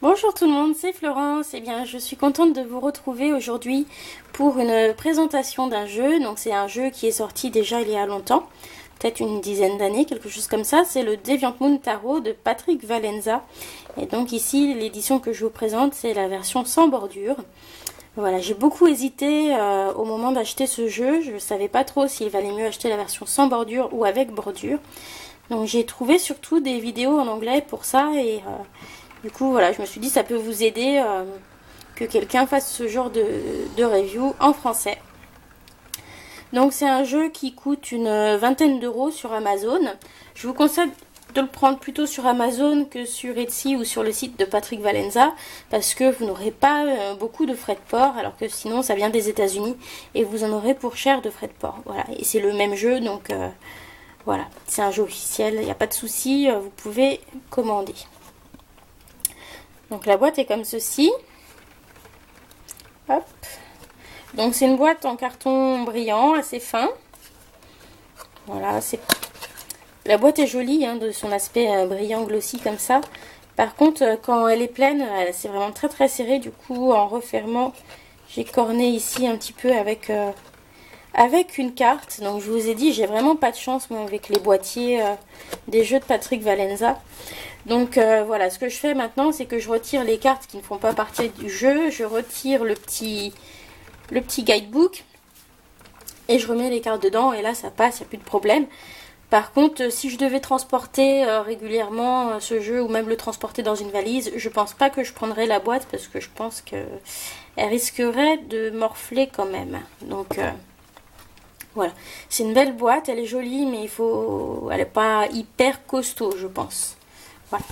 Bonjour tout le monde, c'est Florence. Eh bien, je suis contente de vous retrouver aujourd'hui pour une présentation d'un jeu. Donc, c'est un jeu qui est sorti déjà il y a longtemps, peut-être une dizaine d'années, quelque chose comme ça. C'est le Deviantmoon Tarot de Patrick Valenza. Et donc ici, l'édition que je vous présente, c'est la version sans bordure. Voilà, j'ai beaucoup hésité au moment d'acheter ce jeu. Je ne savais pas trop s'il valait mieux acheter la version sans bordure ou avec bordure. Donc, j'ai trouvé surtout des vidéos en anglais pour ça et... du coup, voilà, je me suis dit ça peut vous aider que quelqu'un fasse ce genre de review en français. Donc c'est un jeu qui coûte une vingtaine d'euros sur Amazon. Je vous conseille de le prendre plutôt sur Amazon que sur Etsy ou sur le site de Patrick Valenza parce que vous n'aurez pas beaucoup de frais de port alors que sinon ça vient des États-Unis et vous en aurez pour cher de frais de port. Voilà, et c'est le même jeu donc voilà, c'est un jeu officiel, il n'y a pas de souci, vous pouvez commander. Donc la boîte est comme ceci. Hop. Donc c'est une boîte en carton brillant, assez fin. Voilà, la boîte est jolie hein, de son aspect brillant glossy comme ça. Par contre, quand elle est pleine, c'est vraiment très très serré. Du coup, en refermant, j'ai corné ici un petit peu avec une carte. Donc je vous ai dit, j'ai vraiment pas de chance moi avec les boîtiers des jeux de Patrick Valenza. Donc voilà, ce que je fais maintenant, c'est que je retire les cartes qui ne font pas partie du jeu. Je retire le petit guidebook et je remets les cartes dedans et là ça passe, il n'y a plus de problème. Par contre, si je devais transporter régulièrement ce jeu ou même le transporter dans une valise, je pense pas que je prendrais la boîte parce que je pense qu'elle risquerait de morfler quand même. Donc voilà, c'est une belle boîte, elle est jolie mais elle n'est pas hyper costaud je pense. Voilà.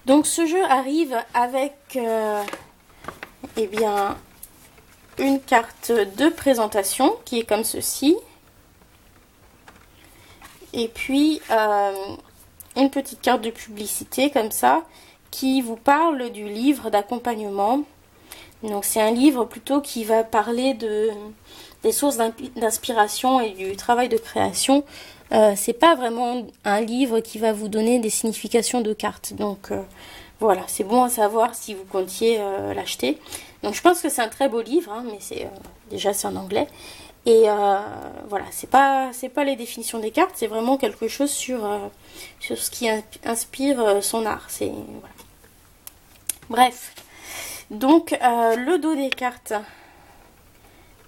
Donc ce jeu arrive avec eh bien, une carte de présentation qui est comme ceci. Et puis une petite carte de publicité comme ça qui vous parle du livre d'accompagnement. Donc c'est un livre plutôt qui va parler des sources d'inspiration et du travail de création. C'est pas vraiment un livre qui va vous donner des significations de cartes. Donc voilà, c'est bon à savoir si vous comptiez l'acheter. Donc je pense que c'est un très beau livre, hein, mais déjà c'est en anglais. Et voilà, c'est pas les définitions des cartes, c'est vraiment quelque chose sur ce qui inspire son art. Voilà. Bref, donc le dos des cartes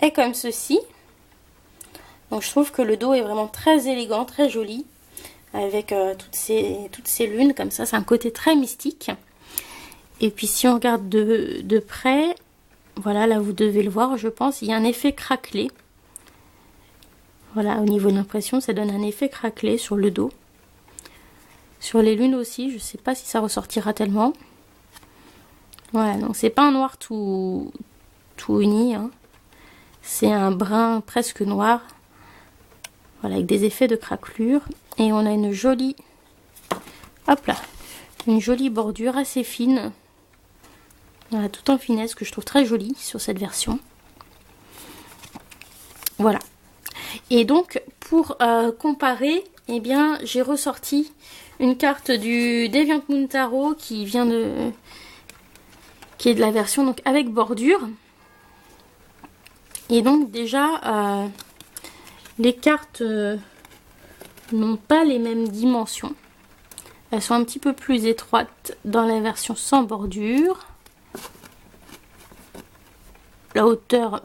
est comme ceci. Donc je trouve que le dos est vraiment très élégant, très joli, avec toutes ces lunes comme ça, c'est un côté très mystique. Et puis si on regarde de près, voilà, là vous devez le voir, je pense, il y a un effet craquelé. Voilà, au niveau de l'impression, ça donne un effet craquelé sur le dos. Sur les lunes aussi, je ne sais pas si ça ressortira tellement. Voilà, donc c'est pas un noir tout uni, hein. C'est un brun presque noir. Voilà, avec des effets de craquelure. Et on a une jolie, hop là, une jolie bordure assez fine. Voilà, tout en finesse, que je trouve très jolie sur cette version. Voilà. Et donc, pour comparer, eh bien, j'ai ressorti une carte du Deviantmoon Tarot qui est de la version donc avec bordure. Et donc déjà, les cartes n'ont pas les mêmes dimensions. Elles sont un petit peu plus étroites dans la version sans bordure. La hauteur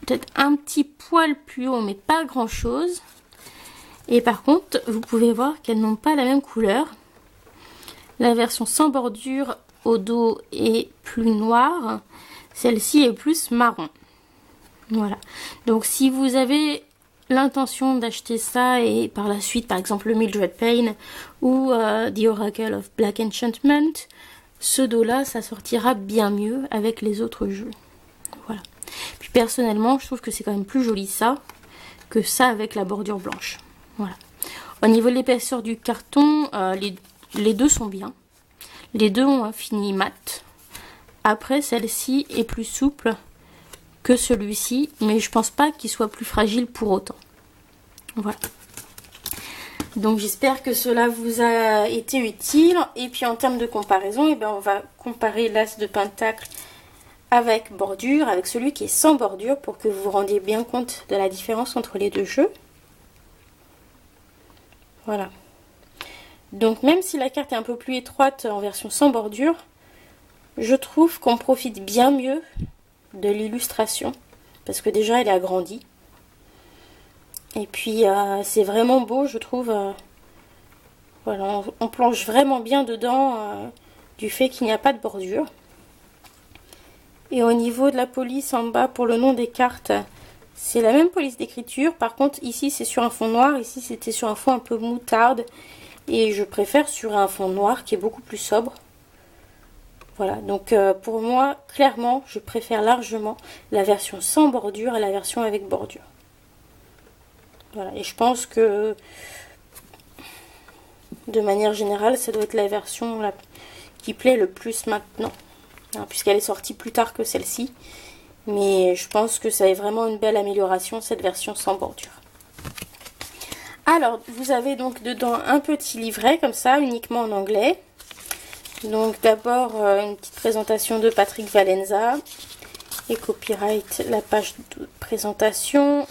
peut-être un petit poil plus haut, mais pas grand chose. Et par contre, vous pouvez voir qu'elles n'ont pas la même couleur. La version sans bordure au dos est plus noire. Celle-ci est plus marron. Voilà. Donc si vous avez l'intention d'acheter ça et par la suite, par exemple, le Mildred Payne ou The Oracle of Black Enchantment, ce dos-là, ça sortira bien mieux avec les autres jeux. Voilà. Puis personnellement, je trouve que c'est quand même plus joli ça que ça avec la bordure blanche. Voilà. Au niveau de l'épaisseur du carton, les deux sont bien. Les deux ont un fini mat. Après, celle-ci est plus souple que celui-ci, mais je pense pas qu'il soit plus fragile pour autant. Voilà. Donc j'espère que cela vous a été utile. Et puis en termes de comparaison, eh bien, on va comparer l'as de pentacle avec bordure, avec celui qui est sans bordure, pour que vous vous rendiez bien compte de la différence entre les deux jeux. Voilà. Donc même si la carte est un peu plus étroite en version sans bordure, je trouve qu'on profite bien mieux de l'illustration, parce que déjà elle est agrandie. Et puis c'est vraiment beau, je trouve. Voilà, on plonge vraiment bien dedans du fait qu'il n'y a pas de bordure. Et au niveau de la police en bas pour le nom des cartes, c'est la même police d'écriture. Par contre ici c'est sur un fond noir, ici c'était sur un fond un peu moutarde. Et je préfère sur un fond noir qui est beaucoup plus sobre. Voilà, donc pour moi, clairement, je préfère largement la version sans bordure à la version avec bordure. Voilà, et je pense que de manière générale, ça doit être la version qui plaît le plus maintenant, hein, puisqu'elle est sortie plus tard que celle-ci. Mais je pense que ça est vraiment une belle amélioration, cette version sans bordure. Alors, vous avez donc dedans un petit livret, comme ça, uniquement en anglais. Donc d'abord, une petite présentation de Patrick Valenza. Et copyright, la page de présentation.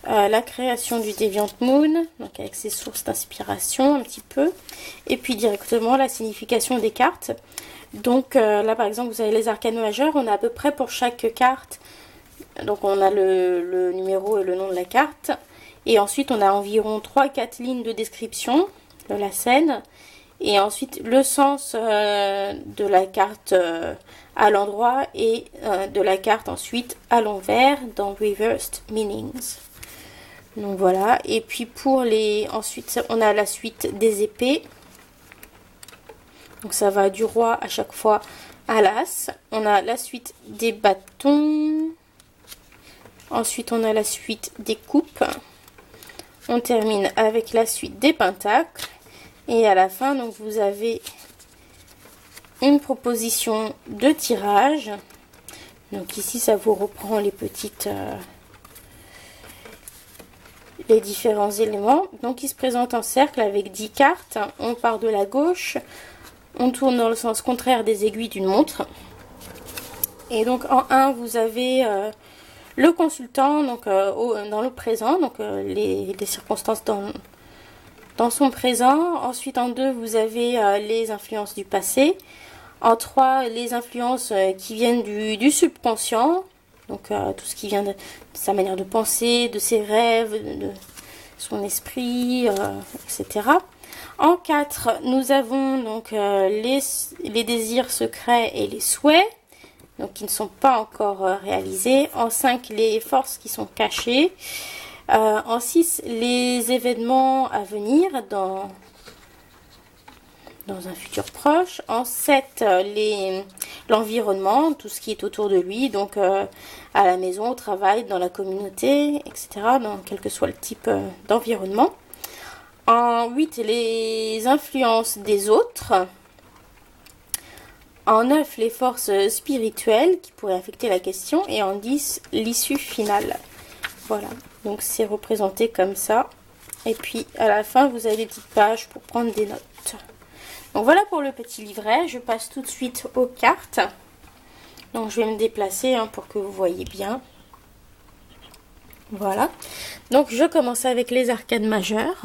La création du Deviant Moon, donc avec ses sources d'inspiration un petit peu. Et puis directement la signification des cartes. Donc là par exemple vous avez les arcanes majeures, on a à peu près pour chaque carte. Donc on a le numéro et le nom de la carte. Et ensuite on a environ 3-4 lignes de description de la scène. Et ensuite le sens de la carte à l'endroit et de la carte ensuite à l'envers dans Reversed Meanings. Donc voilà, et puis pour les... Ensuite, on a la suite des épées. Donc ça va du roi à chaque fois à l'as. On a la suite des bâtons. Ensuite, on a la suite des coupes. On termine avec la suite des pentacles. Et à la fin, donc vous avez une proposition de tirage. Donc ici, ça vous reprend les petites... les différents éléments. Donc il se présente en cercle avec 10 cartes. On part de la gauche, on tourne dans le sens contraire des aiguilles d'une montre. Et donc en 1 vous avez le consultant donc dans le présent, donc les circonstances dans son présent. Ensuite en 2 vous avez les influences du passé. En 3 les influences qui viennent du subconscient. Donc tout ce qui vient de sa manière de penser, de ses rêves, de son esprit, etc. En 4, nous avons donc les désirs secrets et les souhaits, donc qui ne sont pas encore réalisés. En 5, les forces qui sont cachées. En 6, les événements à venir dans un futur proche. En 7, l'environnement, tout ce qui est autour de lui, donc à la maison, au travail, dans la communauté, etc., dans quel que soit le type d'environnement. En 8, les influences des autres. En 9, les forces spirituelles qui pourraient affecter la question. Et en 10, l'issue finale. Voilà, donc c'est représenté comme ça. Et puis à la fin, vous avez des petites pages pour prendre des notes. Donc voilà pour le petit livret, je passe tout de suite aux cartes. Donc je vais me déplacer pour que vous voyez bien. Voilà. Donc je commence avec les arcanes majeures.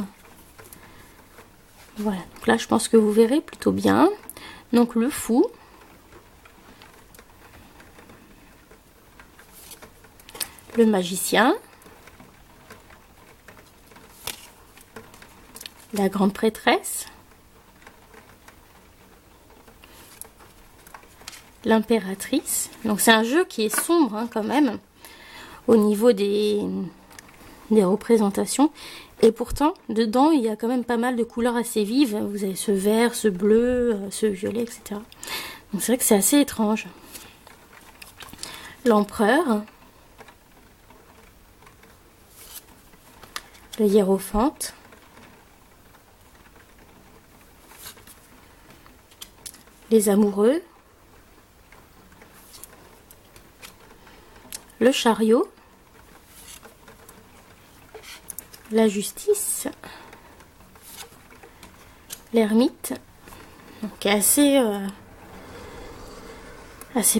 Voilà, donc là je pense que vous verrez plutôt bien. Donc le fou. Le magicien. La grande prêtresse. L'impératrice. Donc c'est un jeu qui est sombre quand même au niveau des représentations. Et pourtant, dedans, il y a quand même pas mal de couleurs assez vives. Vous avez ce vert, ce bleu, ce violet, etc. Donc c'est vrai que c'est assez étrange. L'empereur. Le hiérophante. Les amoureux. Le chariot, la justice, l'ermite, donc assez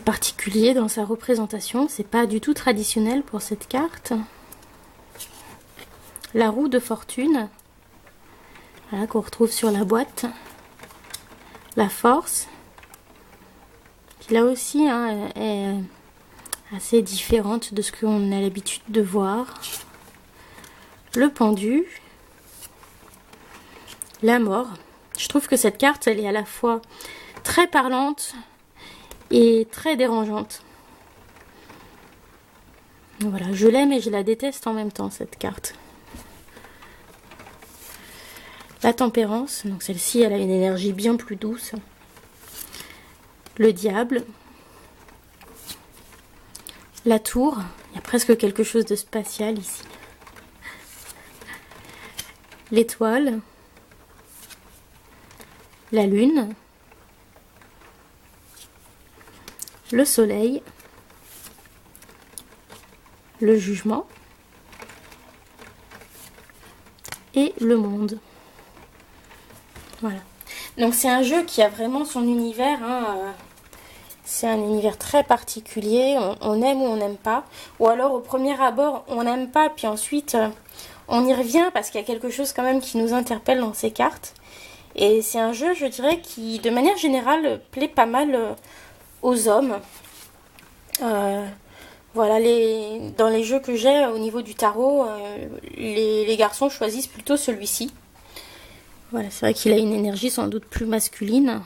particulier dans sa représentation. C'est pas du tout traditionnel pour cette carte. La roue de fortune, voilà, qu'on retrouve sur la boîte. La force, qui là aussi hein, est assez différente de ce qu'on a l'habitude de voir. Le pendu. La mort. Je trouve que cette carte, elle est à la fois très parlante et très dérangeante. Voilà, je l'aime et je la déteste en même temps, cette carte. La tempérance, donc celle-ci, elle a une énergie bien plus douce. Le diable. La tour, il y a presque quelque chose de spatial ici. L'étoile. La lune. Le soleil. Le jugement. Et le monde. Voilà. Donc c'est un jeu qui a vraiment son univers. Hein, c'est un univers très particulier. On aime ou on n'aime pas. Ou alors au premier abord, on n'aime pas. Puis ensuite, on y revient parce qu'il y a quelque chose quand même qui nous interpelle dans ces cartes. Et c'est un jeu, je dirais, qui de manière générale plaît pas mal aux hommes. Voilà, dans les jeux que j'ai au niveau du tarot, les garçons choisissent plutôt celui-ci. Voilà, c'est vrai qu'il a une énergie sans doute plus masculine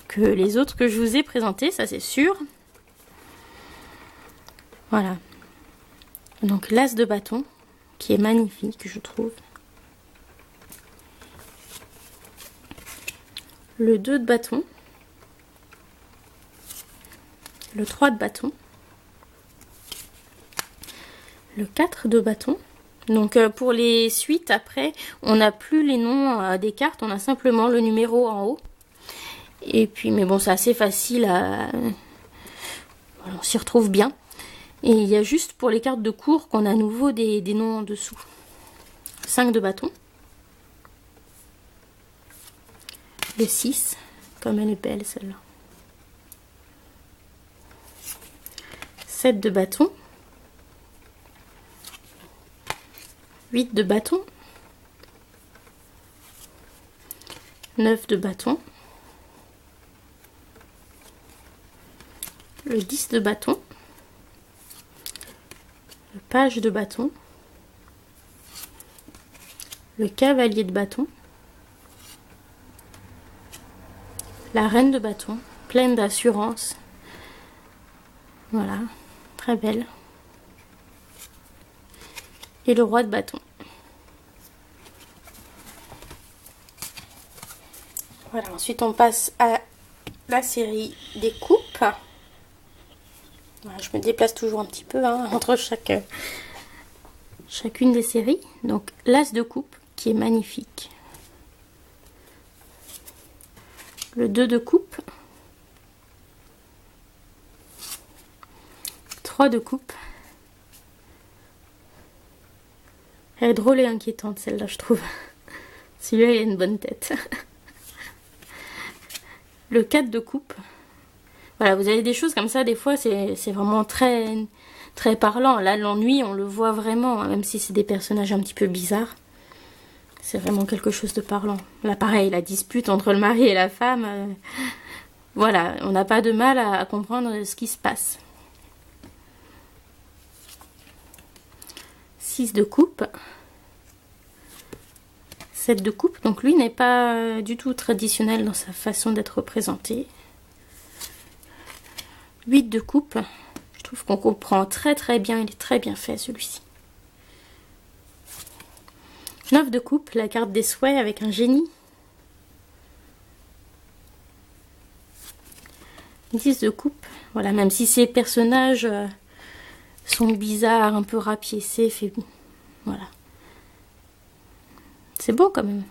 que les autres que je vous ai présentés, ça c'est sûr. Voilà. Donc l'as de bâton, qui est magnifique, je trouve. Le 2 de bâton. Le 3 de bâton. Le 4 de bâton. Donc pour les suites après, on n'a plus les noms des cartes, on a simplement le numéro en haut. Et puis, mais bon, c'est assez facile voilà, on s'y retrouve bien. Et il y a juste pour les cartes de cours qu'on a à nouveau des noms en dessous. 5 de bâton. Le 6, comme elle est belle celle-là. 7 de bâton. 8 de bâton. 9 de bâton. Le 10 de bâton. Le page de bâton. Le cavalier de bâton. La reine de bâton, pleine d'assurance. Voilà, très belle. Et le roi de bâton. Voilà, ensuite on passe à la série des coupes. Voilà, je me déplace toujours un petit peu hein, entre chacune des séries. Donc l'as de coupe qui est magnifique. Le 2 de coupe. 3 de coupe. Elle est drôle et inquiétante celle-là, je trouve. Celui-là, il a une bonne tête. Le 4 de coupe. Voilà, vous avez des choses comme ça, des fois, c'est vraiment très, très parlant. Là, l'ennui, on le voit vraiment, hein, même si c'est des personnages un petit peu bizarres. C'est vraiment quelque chose de parlant. Là, pareil, la dispute entre le mari et la femme. Voilà, on n'a pas de mal à comprendre ce qui se passe. 6 de coupe. 7 de coupe. Donc lui n'est pas du tout traditionnel dans sa façon d'être représenté. 8 de coupe. Je trouve qu'on comprend très très bien. Il est très bien fait celui-ci. 9 de coupe. La carte des souhaits avec un génie. 10 de coupe. Voilà, même si ces personnages sont bizarres, un peu rapiécés, voilà. C'est beau quand même.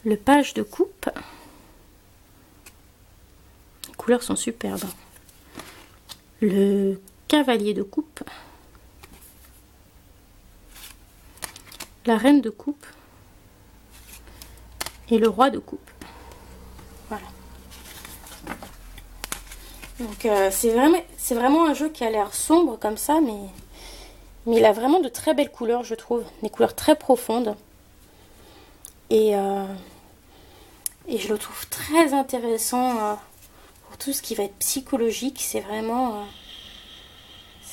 Le page de coupe. Les couleurs sont superbes. Le cavalier de coupe. la reine de coupe et le roi de coupe. Voilà. Donc c'est vraiment un jeu qui a l'air sombre comme ça, mais il a vraiment de très belles couleurs, je trouve. Des couleurs très profondes. Et je le trouve très intéressant pour tout ce qui va être psychologique. C'est vraiment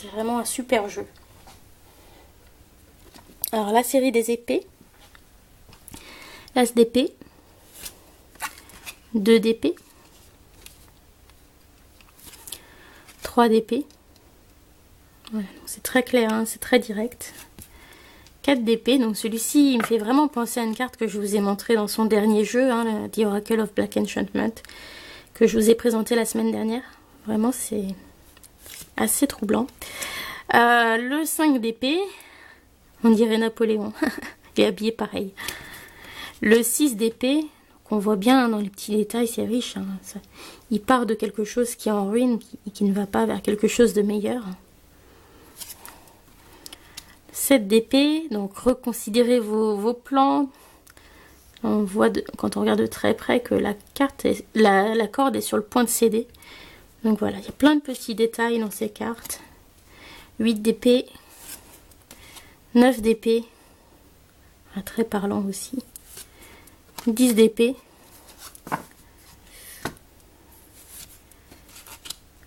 un super jeu. Alors la série des épées. L'as d'épée. 2 d'épée. 3 d'épée. Voilà, c'est très clair, hein, c'est très direct. 4 d'épée, donc celui-ci il me fait vraiment penser à une carte que je vous ai montrée dans son dernier jeu, hein, The Oracle of Black Enchantment, que je vous ai présenté la semaine dernière. Vraiment c'est assez troublant. Le 5 d'épée, on dirait Napoléon, il est habillé pareil. Le 6 d'épée, qu'on voit bien dans les petits détails, c'est riche, hein, ça, il part de quelque chose qui est en ruine, qui ne va pas vers quelque chose de meilleur. 7 d'épée, donc reconsidérez vos plans. On voit quand on regarde de très près que la corde est sur le point de céder. Donc voilà, il y a plein de petits détails dans ces cartes. 8 d'épée, 9 d'épée, très parlant aussi. 10 d'épée,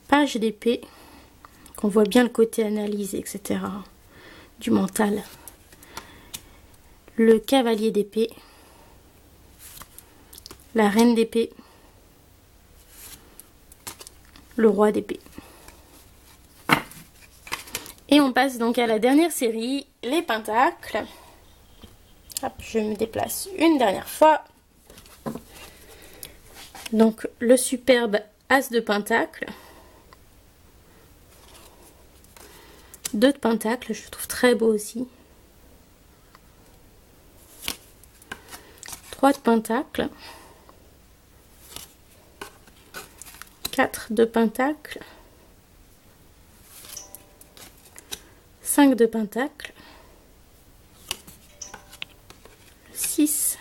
page d'épée, qu'on voit bien le côté analyse, etc. du mental. Le cavalier d'épée, la reine d'épée, le roi d'épée. Et on passe donc à la dernière série, les pentacles. Hop, je me déplace une dernière fois. Donc le superbe as de pentacle. 2 de pentacle, je le trouve très beau aussi. 3 de pentacle. 4 de pentacle. 5 de pentacle. 6.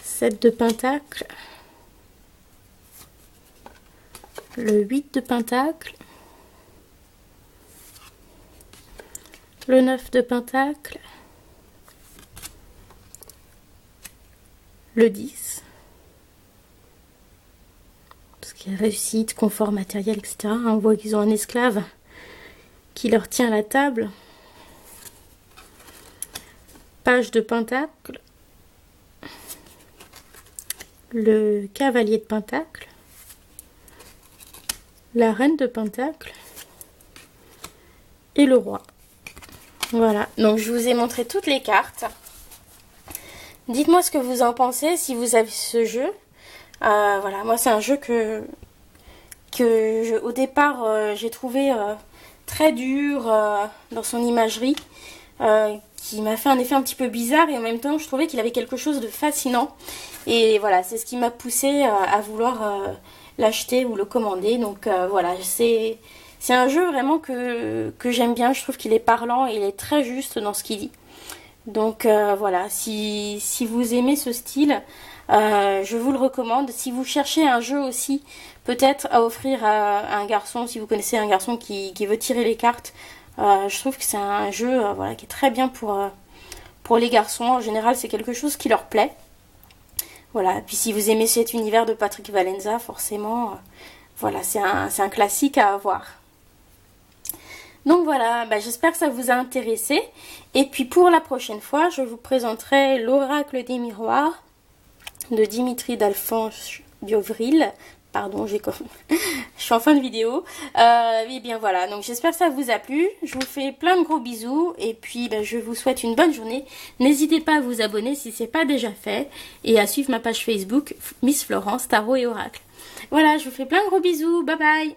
7 de pentacle. Le 8 de pentacle. Le 9 de pentacle, le 10, tout ce qui est réussite, confort matériel, etc. On voit qu'ils ont un esclave qui leur tient la table. Page de pentacle, le cavalier de pentacle, la reine de pentacle et le roi. Voilà, donc je vous ai montré toutes les cartes. Dites-moi ce que vous en pensez, si vous avez ce jeu. Voilà, moi c'est un jeu au départ j'ai trouvé très dur dans son imagerie, qui m'a fait un effet un petit peu bizarre, et en même temps je trouvais qu'il avait quelque chose de fascinant. Et voilà, c'est ce qui m'a poussé à vouloir l'acheter ou le commander. Donc voilà, c'est un jeu vraiment que j'aime bien. Je trouve qu'il est parlant et il est très juste dans ce qu'il dit. Donc voilà, si vous aimez ce style, je vous le recommande. Si vous cherchez un jeu aussi, peut-être à offrir à un garçon, si vous connaissez un garçon qui veut tirer les cartes, je trouve que c'est un jeu voilà, qui est très bien pour les garçons. En général, c'est quelque chose qui leur plaît. Voilà, et puis si vous aimez cet univers de Patrick Valenza, forcément, voilà, c'est un classique à avoir. Donc voilà, j'espère que ça vous a intéressé. Et puis pour la prochaine fois, je vous présenterai l'Oracle des miroirs de Dimitri d'Alphonse Biovril. Pardon, je suis en fin de vidéo. Et bien voilà, donc j'espère que ça vous a plu. Je vous fais plein de gros bisous. Et puis je vous souhaite une bonne journée. N'hésitez pas à vous abonner si ce n'est pas déjà fait. Et à suivre ma page Facebook, Miss Florence, Tarot et Oracle. Voilà, je vous fais plein de gros bisous. Bye bye.